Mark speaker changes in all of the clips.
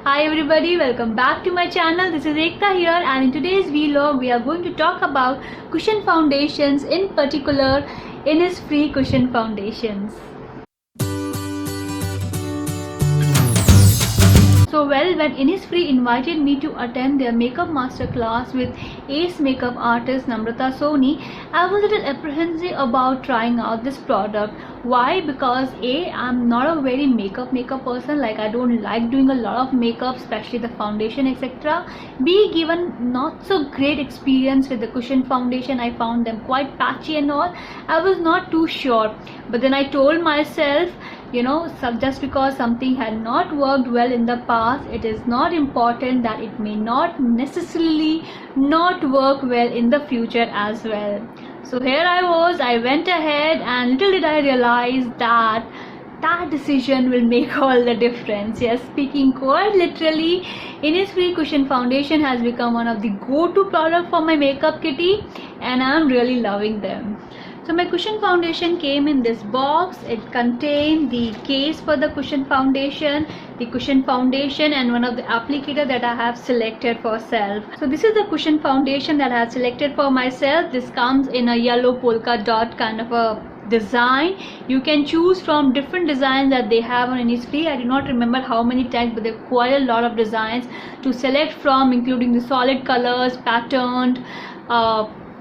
Speaker 1: Hi everybody, welcome back to my channel. This is Ekta here, and in today's vlog we are going to talk about cushion foundations, in particular Innisfree cushion foundations. So well, when Innisfree invited me to attend their makeup masterclass with ace makeup artist Namrata Soni, I was a little apprehensive about trying out this product. Why? Because A, I'm not a very makeup person, like I don't like doing a lot of makeup, especially the foundation, etc. B, given not so great experience with the cushion foundation, I found them quite patchy and all. I was not too sure, but then I told myself, just because something had not worked well in the past, it is not important that it may not necessarily not work well in the future as well. So here I went ahead, and little did I realize that decision will make all the difference. Yes, speaking quite literally, Innisfree cushion foundation has become one of the go-to product for my makeup kitty, and I'm really loving them. So my cushion foundation came in this box. It contained the case for the cushion foundation, and one of the applicator that I have selected for self. So this is the cushion foundation that I have selected for myself. This comes in a yellow polka dot kind of a design. You can choose from different designs that they have on Innisfree. I do not remember how many tags, but there are quite a lot of designs to select from, including the solid colors, patterned,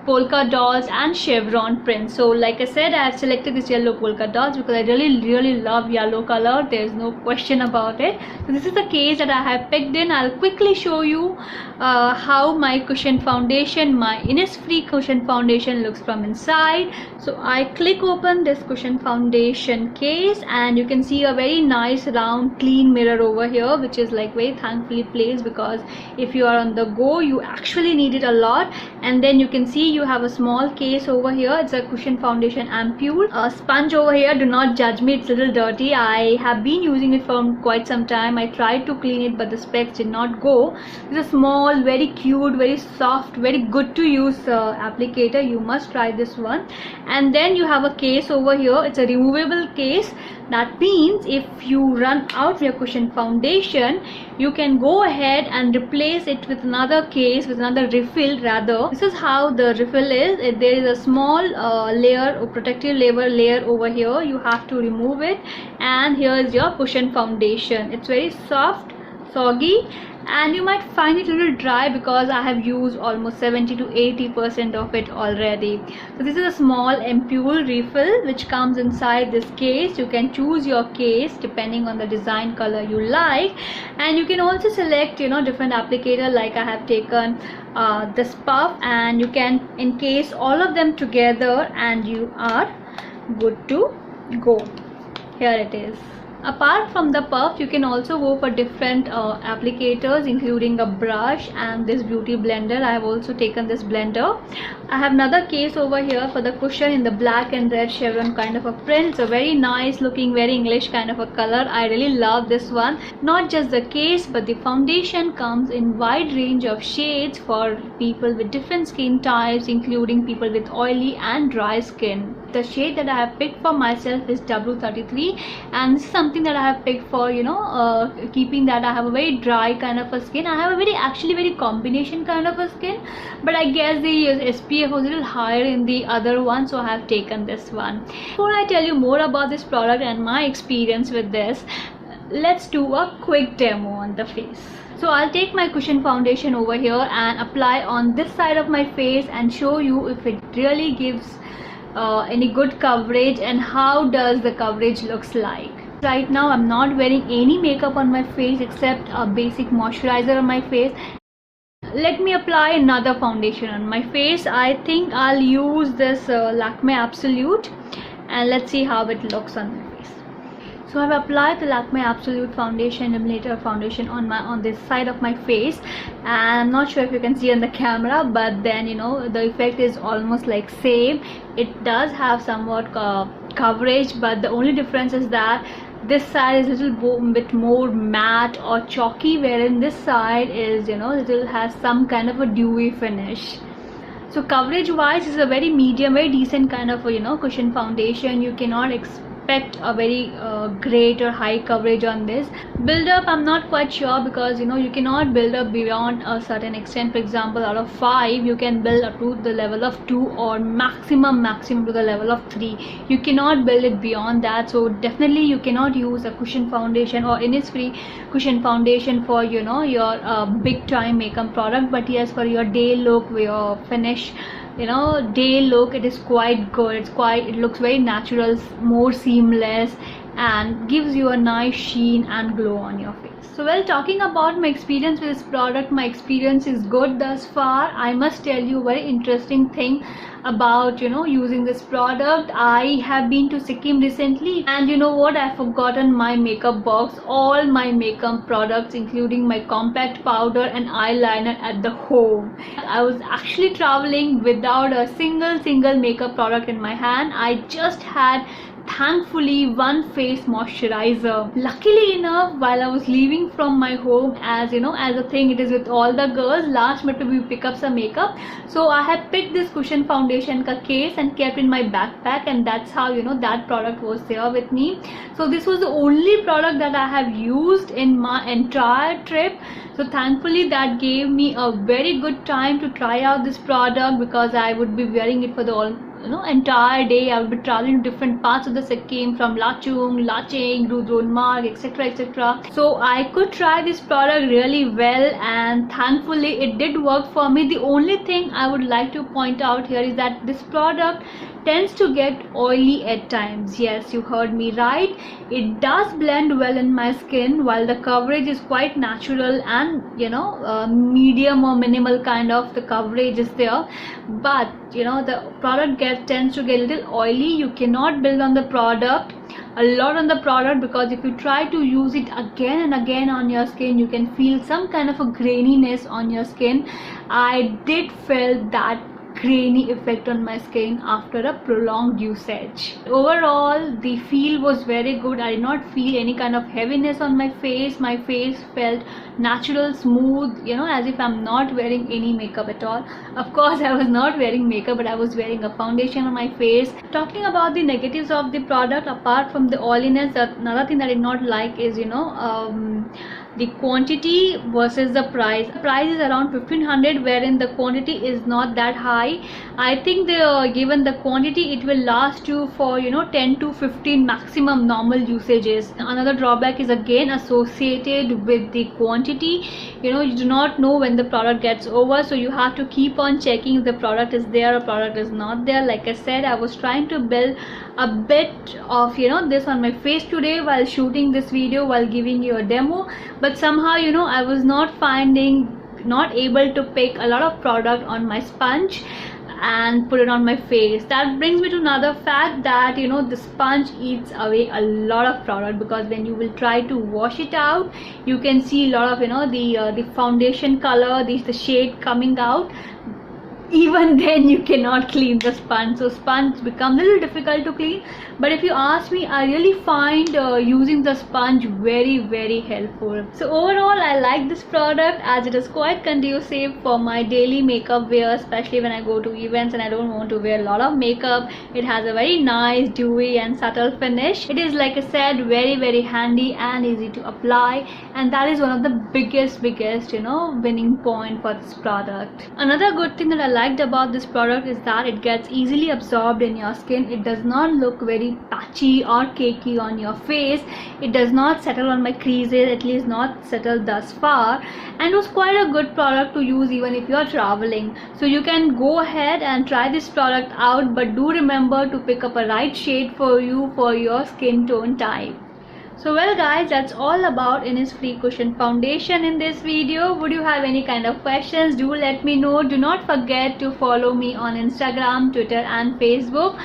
Speaker 1: polka dots and chevron print. So like I said, I have selected this yellow polka dots because I really love yellow color. There's no question about it. So this is the case that I have picked in. I'll quickly show you how my cushion foundation, my Innisfree cushion foundation looks from inside. So I click open this cushion foundation case, and you can see a very nice round clean mirror over here, which is like very thankfully placed, because if you are on the go you actually need it a lot. And then you can see you have a small case over here. It's a cushion foundation ampule. A sponge over here, do not judge me, it's a little dirty. I have been using it for quite some time. I tried to clean it, but the specs did not go. It's a small, very cute, very soft, very good to use applicator. You must try this one. And then you have a case over here. It's a removable case. That means if you run out of your cushion foundation, you can go ahead and replace it with another case, with another refill rather. This is how the refill is. There is a small layer or protective layer over here. You have to remove it, and here is your cushion foundation. It's very soft, soggy, and you might find it a little dry because I have used almost 70 to 80% of it already. So this is a small ampule refill which comes inside this case. You can choose your case depending on the design color you like, and you can also select different applicator. Like I have taken this puff, and you can encase all of them together and you are good to go. Here it is. Apart from the puff, you can also go for different applicators, including a brush and this beauty blender. I have also taken this blender. I have another case over here for the cushion in the black and red chevron kind of a print. It's a very nice looking, very English kind of a color. I really love this one. Not just the case, but the foundation comes in wide range of shades for people with different skin types, including people with oily and dry skin. The shade that I have picked for myself is W33, and this is something that I have picked for keeping that I have a very dry kind of a skin. I have a very combination kind of a skin, but I guess the SPF was a little higher in the other one, so I have taken this one. Before I tell you more about this product and my experience with this, let's do a quick demo on the face. So I'll take my cushion foundation over here and apply on this side of my face and show you if it really gives any good coverage and how does the coverage looks like. Right now I'm not wearing any makeup on my face except a basic moisturizer on my face. Let me apply another foundation on my face. I think I'll use this Lakme Absolute, and let's see how it looks on my face. So I've applied the Lakme Absolute foundation, Illuminator foundation on this side of my face, and I'm not sure if you can see on the camera, but then the effect is almost like same. It does have somewhat coverage, but the only difference is that this side is a little bit more matte or chalky, wherein this side is little has some kind of a dewy finish. So coverage wise is a very medium, very decent kind of a cushion foundation. You cannot expect a very great or high coverage on this. Build up, I'm not quite sure, because you cannot build up beyond a certain extent. For example, out of 5 you can build up to the level of 2, or maximum to the level of 3. You cannot build it beyond that. So definitely you cannot use a cushion foundation or Innisfree cushion foundation for your big time makeup product. But yes, for your day look, your finish, day look, it is quite good. It looks very natural, more seamless, and gives you a nice sheen and glow on your face. So well, talking about my experience with this product, my experience is good thus far. I must tell you a very interesting thing about using this product. I have been to Sikkim recently, and you know what, I've forgotten my makeup box, all my makeup products including my compact powder and eyeliner at the home. I was actually traveling without a single makeup product in my hand. I just had, thankfully, one face moisturizer. Luckily enough, while I was leaving from my home, as a thing it is with all the girls, last minute we pick up some makeup, so I had picked this cushion foundation ka case and kept in my backpack, and that's how that product was there with me. So this was the only product that I have used in my entire trip. So thankfully that gave me a very good time to try out this product, because I would be wearing it for the entire day. I would be traveling to different parts of the Sikkim, from Lachung, Lacheng, Rudronmarg, etc. So I could try this product really well, and thankfully it did work for me. The only thing I would like to point out here is that this product tends to get oily at times. Yes, you heard me right. It does blend well in my skin, while the coverage is quite natural and medium or minimal kind of the coverage is there. But the product tends to get a little oily. You cannot build on the product a lot on the product, because if you try to use it again and again on your skin, you can feel some kind of a graininess on your skin. I did feel that grainy effect on my skin after a prolonged usage. Overall, the feel was very good. I did not feel any kind of heaviness on my face. My face felt natural, smooth, as if I'm not wearing any makeup at all. Of course, I was not wearing makeup, but I was wearing a foundation on my face. Talking about the negatives of the product, apart from the oiliness, another thing that I did not like is the quantity versus the price. The price is around 1500, wherein the quantity is not that high. I think given the quantity, it will last you for 10 to 15 maximum normal usages. Another drawback is again associated with the quantity. You do not know when the product gets over, so you have to keep on checking if the product is there or product is not there. Like I said, I was trying to build a bit of this on my face today while shooting this video, while giving you a demo, but somehow I was not able to pick a lot of product on my sponge and put it on my face. That brings me to another fact, that the sponge eats away a lot of product, because when you will try to wash it out, you can see a lot of the foundation color, the shade coming out. Even then you cannot clean the sponge, so sponge becomes a little difficult to clean. But if you ask me, I really find using the sponge very helpful. So overall, I like this product as it is quite conducive for my daily makeup wear, especially when I go to events and I don't want to wear a lot of makeup. It has a very nice, dewy and subtle finish. It is, like I said, very handy and easy to apply, and that is one of the biggest winning point for this product. Another good thing that I liked about this product is that it gets easily absorbed in your skin. It does not look very patchy or cakey on your face. It does not settle on my creases, at least not settled thus far, and it was quite a good product to use even if you are traveling. So you can go ahead and try this product out, but do remember to pick up a right shade for you for your skin tone type. So well guys, that's all about Innisfree Cushion Foundation in this video. Would you have any kind of questions? Do let me know. Do not forget to follow me on Instagram, Twitter and Facebook.